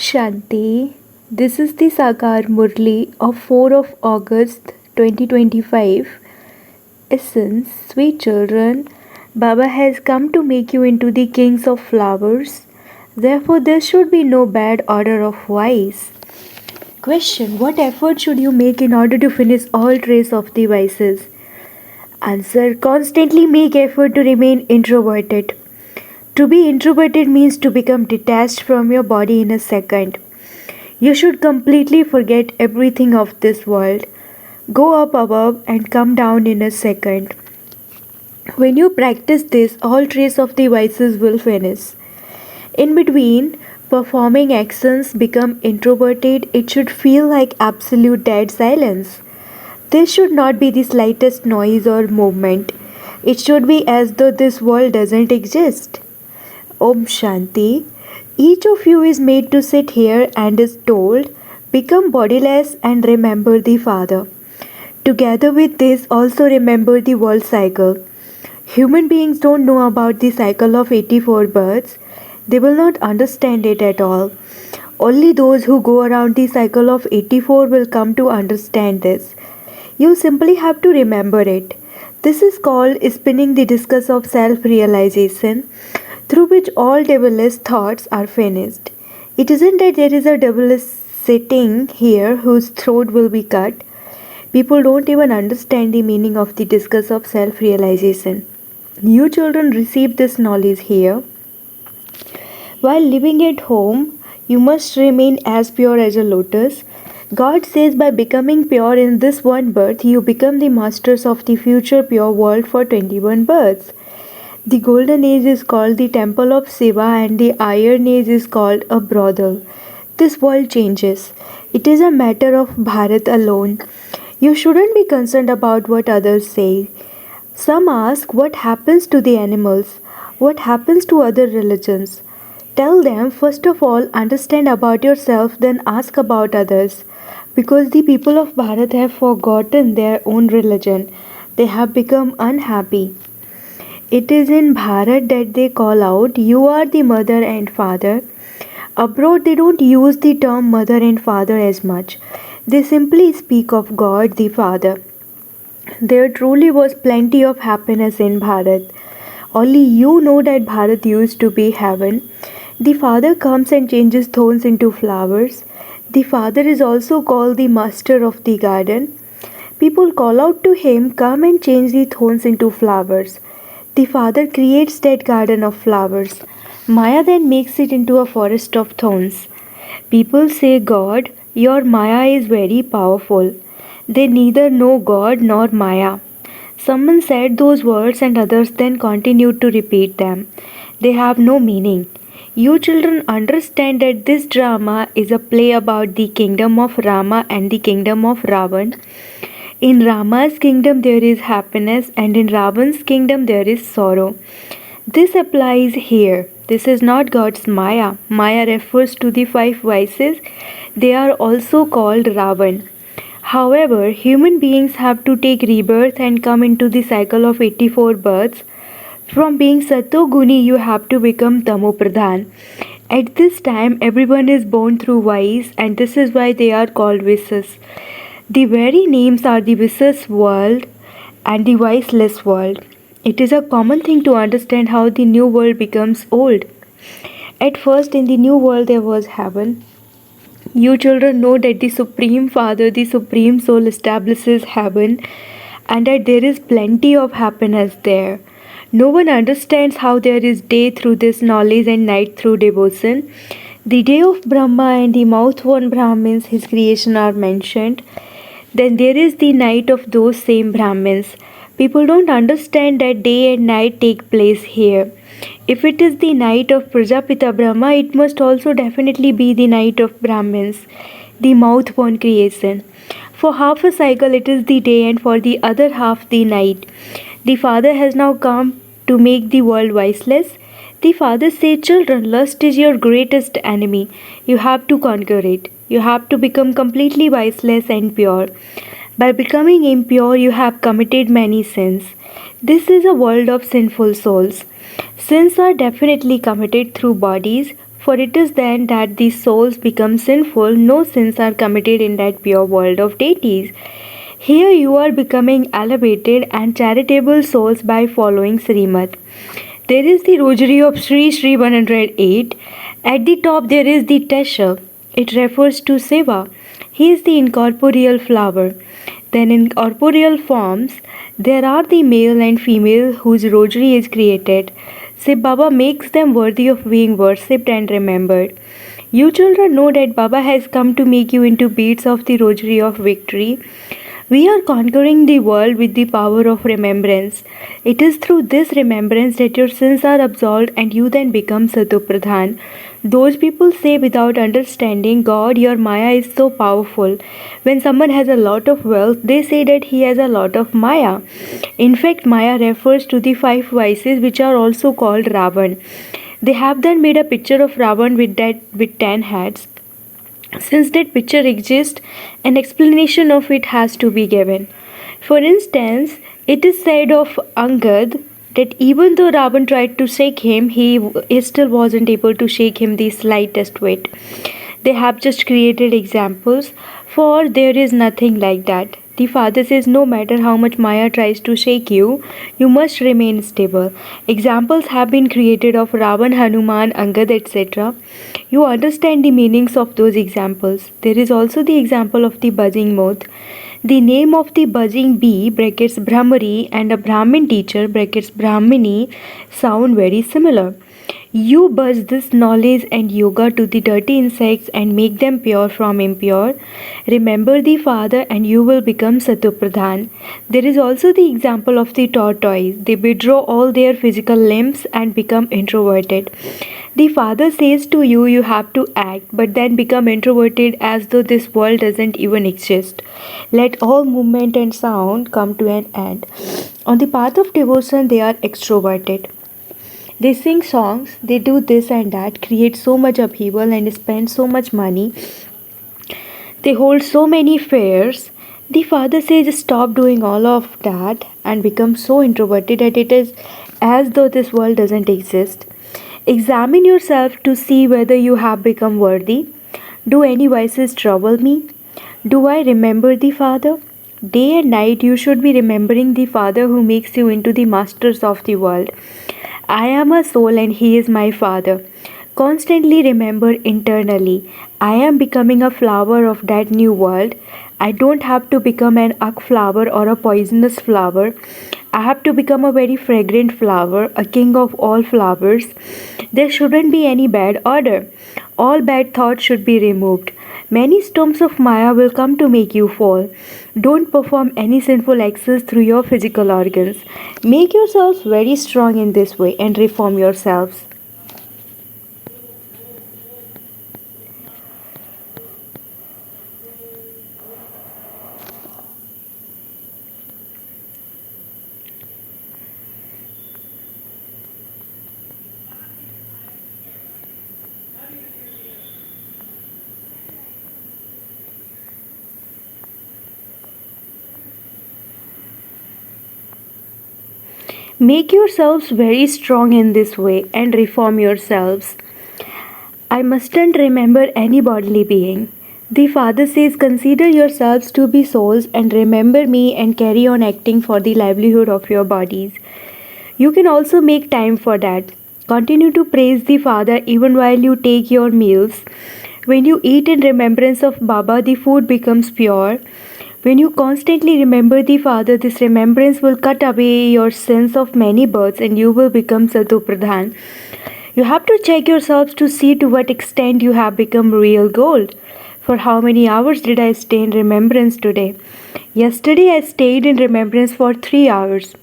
Shanti, this is the Sakar Murli of 4 of August 2025. Essence, sweet children, Baba has come to make you into the kings of flowers. Therefore, there should be no bad order of vice. Question: what effort should you make in order to finish all trace of the vices? Answer: constantly make effort to remain introverted. To be introverted means to become detached from your body in a second. You should completely forget everything of this world. Go up above and come down in a second. When you practice this, all trace of the vices will vanish. In between, performing actions become introverted. It should feel like absolute dead silence. There should not be the slightest noise or movement. It should be as though this world doesn't exist. Om Shanti. Each of you is made to sit here and is told, become bodiless and remember the Father. Together with this, also remember the world cycle. Human beings don't know about the cycle of 84 births. They will not understand it at all. Only those who go around the cycle of 84 will come to understand this. You simply have to remember it. This is called spinning the discus of self-realization, through which all devilish thoughts are finished. It isn't that there is a devil sitting here whose throat will be cut. People don't even understand the meaning of the discus of self-realization. You children receive this knowledge here. While living at home, you must remain as pure as a lotus. God says by becoming pure in this one birth, you become the masters of the future pure world for 21 births. The golden age is called the temple of Shiva and the iron age is called a brothel. This world changes. It is a matter of Bharat alone. You shouldn't be concerned about what others say. Some ask what happens to the animals, what happens to other religions. Tell them, first of all, understand about yourself, then ask about others. Because the people of Bharat have forgotten their own religion. They have become unhappy. It is in Bharat that they call out, you are the mother and father. Abroad, they don't use the term mother and father as much. They simply speak of God the Father. There truly was plenty of happiness in Bharat. Only you know that Bharat used to be heaven. The Father comes and changes thorns into flowers. The Father is also called the Master of the garden. People call out to him, come and change the thorns into flowers. The Father creates that garden of flowers. Maya then makes it into a forest of thorns. People say, God, your Maya is very powerful. They neither know God nor Maya. Someone said those words and others then continued to repeat them. They have no meaning. You children understand that this drama is a play about the kingdom of Rama and the kingdom of Ravan. In Rama's kingdom there is happiness and in Ravan's kingdom there is sorrow. This applies here. This is not God's Maya. Maya refers to the 5 vices. They are also called Ravan. However, human beings have to take rebirth and come into the cycle of 84 births. From being Satoguni, you have to become Tamopradhan. At this time, everyone is born through vice, and this is why they are called vices. The very names are the vicious world and the viceless world. It is a common thing to understand how the new world becomes old. At first, in the new world, there was heaven. You children know that the Supreme Father, the Supreme Soul, establishes heaven and that there is plenty of happiness there. No one understands how there is day through this knowledge and night through devotion. The day of Brahma and the mouth-worn Brahmins, his creation, are mentioned. Then there is the night of those same Brahmins. People don't understand that day and night take place here. If it is the night of Prajapita Brahma, it must also definitely be the night of Brahmins, the mouth-born creation. For half a cycle it is the day and for the other half the night. The Father has now come to make the world viceless. The Father said, children, lust is your greatest enemy. You have to conquer it. You have to become completely viceless and pure. By becoming impure, you have committed many sins. This is a world of sinful souls. Sins are definitely committed through bodies, For it is then that these souls become sinful. No sins are committed in that pure world of deities. Here you are becoming elevated and charitable souls by following Srimad. There is the rosary of Sri Sri 108. At the top there is the Tesha. It refers to Seva. He is the incorporeal flower. Then in corporeal forms, there are the male and female whose rosary is created. Shiv Baba makes them worthy of being worshipped and remembered. You children know that Baba has come to make you into beads of the rosary of victory. We are conquering the world with the power of remembrance. It is through this remembrance that your sins are absolved and you then become Satupradhan. Those people say without understanding God, your Maya is so powerful. When someone has a lot of wealth, they say that he has a lot of Maya. In fact, Maya refers to the five vices which are also called Ravan. They have then made a picture of Ravan with 10 heads. Since that picture exists, an explanation of it has to be given. For instance, it is said of Angad that even though Ravan tried to shake him, he still wasn't able to shake him the slightest whit. They have just created examples, for there is nothing like that. The father says no matter how much Maya tries to shake you, you must remain stable. Examples have been created of Ravan, Hanuman, Angad, etc. You understand the meanings of those examples. There is also the example of the buzzing mouth. The name of the buzzing bee brackets Brahmari and a Brahmin teacher brackets Brahmini sound very similar. You buzz this knowledge and yoga to the dirty insects and make them pure from impure. Remember the father and you will become Satupradhan. There is also the example of the tortoise. They withdraw all their physical limbs and become introverted. The father says to you, you have to act, but then become introverted as though this world doesn't even exist. Let all movement and sound come to an end. On the path of devotion, they are extroverted. They sing songs, they do this and that, create so much upheaval and spend so much money. They hold so many fairs. The father says stop doing all of that and become so introverted that it is as though this world doesn't exist. Examine yourself to see whether you have become worthy. Do any vices trouble me? Do I remember the Father? Day and night you should be remembering the Father who makes you into the masters of the world. I am a soul and He is my Father. Constantly remember internally, I am becoming a flower of that new world. I don't have to become an ugh flower or a poisonous flower. I have to become a very fragrant flower, a king of all flowers. There shouldn't be any bad odor. All bad thoughts should be removed. Many storms of Maya will come to make you fall. Don't perform any sinful actions through your physical organs. Make yourselves very strong in this way and reform yourselves. Make yourselves very strong in this way and reform yourselves. I mustn't remember any bodily being. The Father says, consider yourselves to be souls and remember me and carry on acting for the livelihood of your bodies. You can also make time for that. Continue to praise the Father even while you take your meals. When you eat in remembrance of Baba, the food becomes pure. When you constantly remember the Father, this remembrance will cut away your sins of many births and you will become Satupradhan. You have to check yourselves to see to what extent you have become real gold. For how many hours did I stay in remembrance today? Yesterday I stayed in remembrance for 3 hours.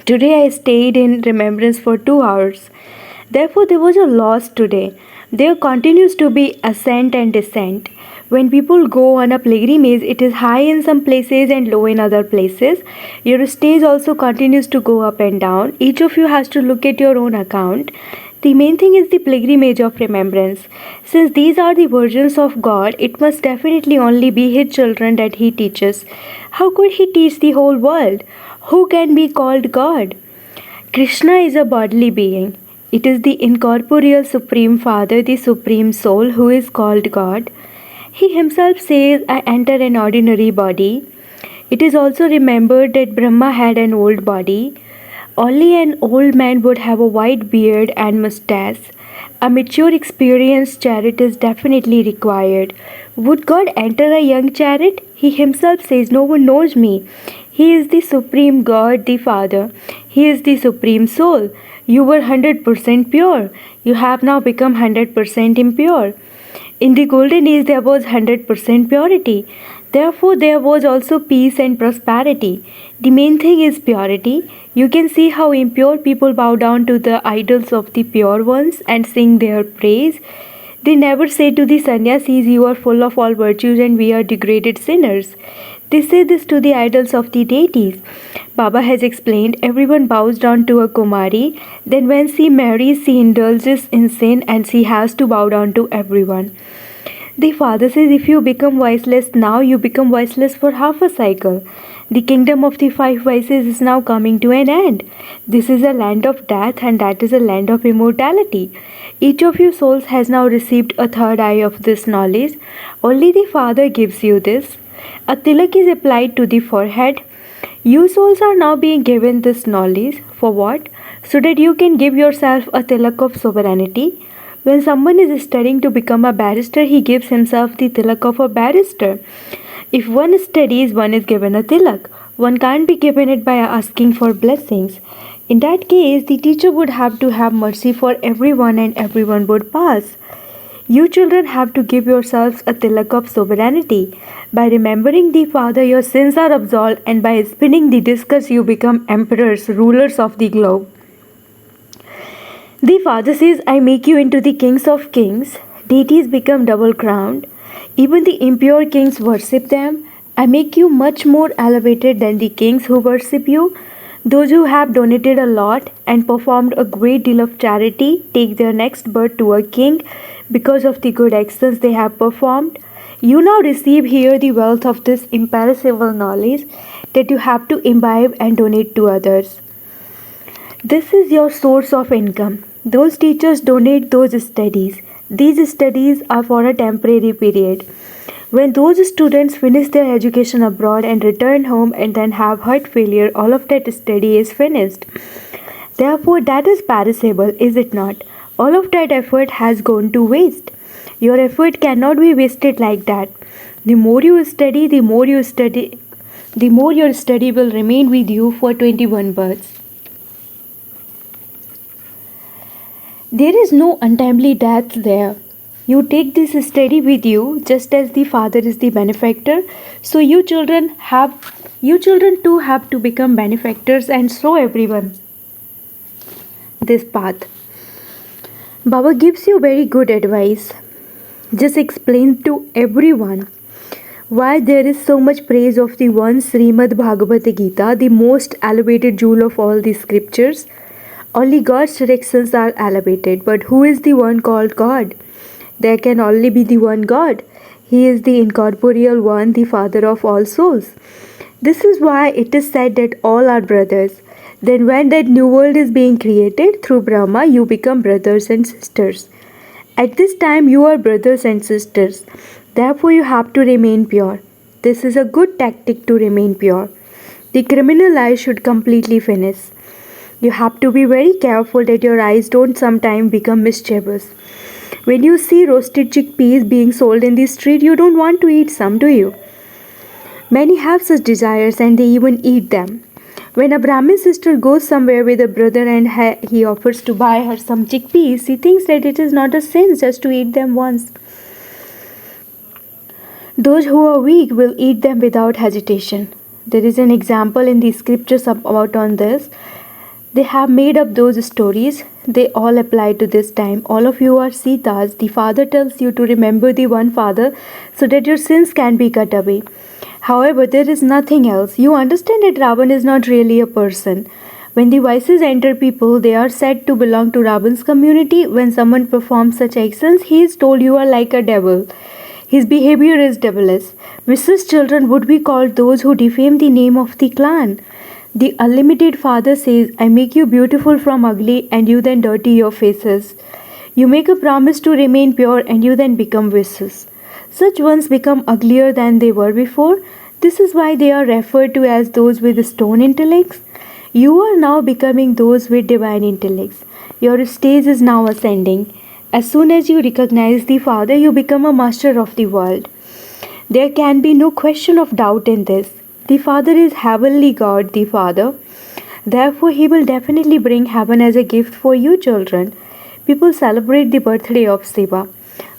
Today I stayed in remembrance for 2 hours. Therefore there was a loss today. There continues to be ascent and descent. When people go on a pilgrimage, it is high in some places and low in other places. Your stage also continues to go up and down. Each of you has to look at your own account. The main thing is the pilgrimage of remembrance. Since these are the versions of God, it must definitely only be His children that He teaches. How could He teach the whole world? Who can be called God? Krishna is a bodily being. It is the incorporeal Supreme Father, the Supreme Soul, who is called God. He himself says, I enter an ordinary body. It is also remembered that Brahma had an old body. Only an old man would have a white beard and mustache. A mature, experienced chariot is definitely required. Would God enter a young chariot? He himself says, no one knows me. He is the Supreme God, the Father. He is the Supreme Soul. You were 100% pure. You have now become 100% impure. In the golden age, there was 100% purity. Therefore, there was also peace and prosperity. The main thing is purity. You can see how impure people bow down to the idols of the pure ones and sing their praise. They never say to the sannyasis, you are full of all virtues and we are degraded sinners. They say this to the idols of the deities. Baba has explained everyone bows down to a Kumari. Then when she marries, she indulges in sin and she has to bow down to everyone. The father says if you become voiceless now, you become voiceless for half a cycle. The kingdom of the five vices is now coming to an end. This is a land of death and that is a land of immortality. Each of you souls has now received a third eye of this knowledge. Only the Father gives you this. A tilak is applied to the forehead. You souls are now being given this knowledge. For what? So that you can give yourself a tilak of sovereignty. When someone is studying to become a barrister, he gives himself the tilak of a barrister. If one studies, one is given a tilak. One can't be given it by asking for blessings. In that case, the teacher would have to have mercy for everyone and everyone would pass. You children have to give yourselves a tilak of sovereignty. By remembering the Father, your sins are absolved, and by spinning the discus, you become emperors, rulers of the globe. The Father says, I make you into the kings of kings. Deities become double crowned. Even the impure kings worship them. I make you much more elevated than the kings who worship you. Those who have donated a lot and performed a great deal of charity take their next birth to a king because of the good actions they have performed. You now receive here the wealth of this imperishable knowledge that you have to imbibe and donate to others. This is your source of income. Those teachers donate those studies. These studies are for a temporary period. When those students finish their education abroad and return home and then have heart failure, all of that study is finished. Therefore, that is perishable, is it not? All of that effort has gone to waste. Your effort cannot be wasted like that. The more you study, the more your study will remain with you for 21 births. There is no untimely death there. You take this study with you just as the Father is the benefactor. So you children too have to become benefactors and show everyone this path. Baba gives you very good advice. Just explain to everyone why there is so much praise of the one Srimad Bhagavad Gita, the most elevated jewel of all the scriptures. Only God's directions are elevated, but who is the one called God? There can only be the one God. He is the incorporeal one, the Father of all souls. This is why it is said that all are brothers. Then when that new world is being created through Brahma, you become brothers and sisters. At this time, you are brothers and sisters. Therefore, you have to remain pure. This is a good tactic to remain pure. The criminal eye should completely finish. You have to be very careful that your eyes don't sometime become mischievous. When you see roasted chickpeas being sold in the street, you don't want to eat some, do you? Many have such desires and they even eat them. When a Brahmin sister goes somewhere with a brother and he offers to buy her some chickpeas, she thinks that it is not a sin just to eat them once. Those who are weak will eat them without hesitation. There is an example in the scriptures about on this. They have made up those stories. They all apply to this time. All of you are Sitas. The Father tells you to remember the one Father so that your sins can be cut away. However, there is nothing else. You understand that Ravan is not really a person. When the vices enter people, they are said to belong to Ravan's community. When someone performs such actions, he is told you are like a devil. His behavior is devilish. Vicious children would be called those who defame the name of the clan. The unlimited Father says, I make you beautiful from ugly, and you then dirty your faces. You make a promise to remain pure, and you then become vicious. Such ones become uglier than they were before. This is why they are referred to as those with stone intellects. You are now becoming those with divine intellects. Your stage is now ascending. As soon as you recognize the Father, you become a master of the world. There can be no question of doubt in this. The Father is Heavenly God, the Father. Therefore, He will definitely bring heaven as a gift for you, children. People celebrate the birthday of Shiva.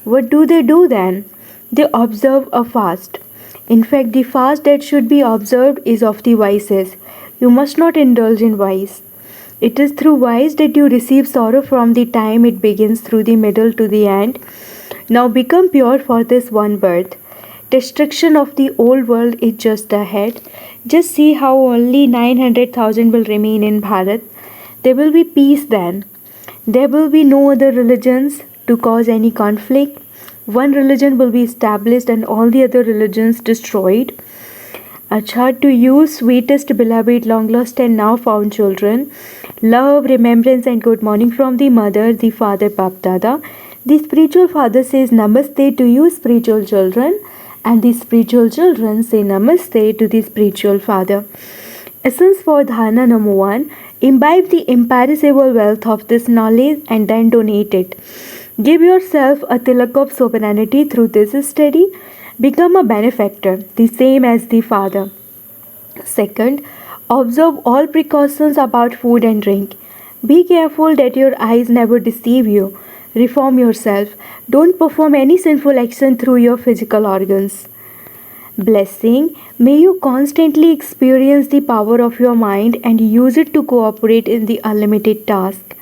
What do they do then? They observe a fast. In fact, the fast that should be observed is of the vices. You must not indulge in vice. It is through vice that you receive sorrow from the time it begins through the middle to the end. Now become pure for this one birth. Destruction of the old world is just ahead. Just see how only 900,000 will remain in Bharat. There will be peace then. There will be no other religions to cause any conflict. One religion will be established and all the other religions destroyed. Acha to you, sweetest, beloved, long lost and now found children. Love, remembrance and good morning from the mother, the father, Bap Dada. The spiritual father says namaste to you, spiritual children. And the spiritual children say namaste to the spiritual father. Essence for dharana number 1. Imbibe the imperishable wealth of this knowledge and then donate it. Give yourself a tilak of sovereignty through this study. Become a benefactor, the same as the Father. Second, observe all precautions about food and drink. Be careful that your eyes never deceive you. Reform yourself. Don't perform any sinful action through your physical organs. Blessing, may you constantly experience the power of your mind and use it to cooperate in the unlimited task.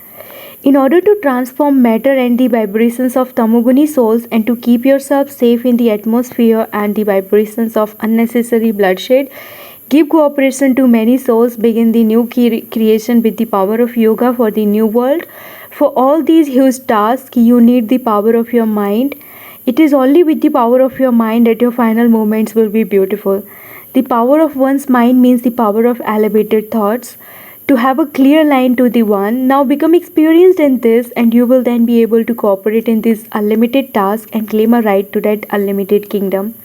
In order to transform matter and the vibrations of tamoguni souls and to keep yourself safe in the atmosphere and the vibrations of unnecessary bloodshed, give cooperation to many souls, begin the new creation with the power of yoga for the new world. For all these huge tasks, you need the power of your mind. It is only with the power of your mind that your final moments will be beautiful. The power of one's mind means the power of elevated thoughts. To have a clear line to the one, now become experienced in this and you will then be able to cooperate in this unlimited task and claim a right to that unlimited kingdom.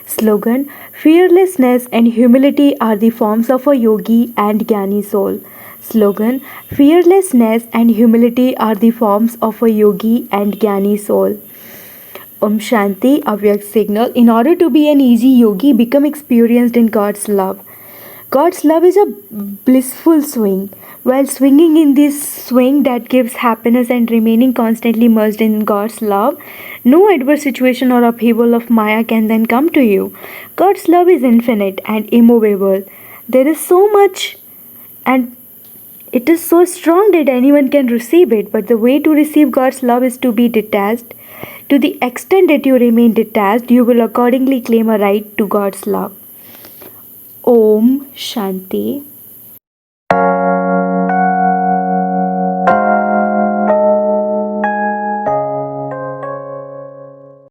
Slogan, fearlessness and humility are the forms of a yogi and jnani soul. Slogan, fearlessness and humility are the forms of a yogi and jnani soul. Om Shanti, Avyak signal. In order to be an easy yogi, become experienced in God's love. God's love is a blissful swing. While swinging in this swing that gives happiness and remaining constantly immersed in God's love, no adverse situation or upheaval of Maya can then come to you. God's love is infinite and immovable. There is so much and it is so strong that anyone can receive it, but the way to receive God's love is to be detached. To the extent that you remain detached, you will accordingly claim a right to God's love. Om Shanti.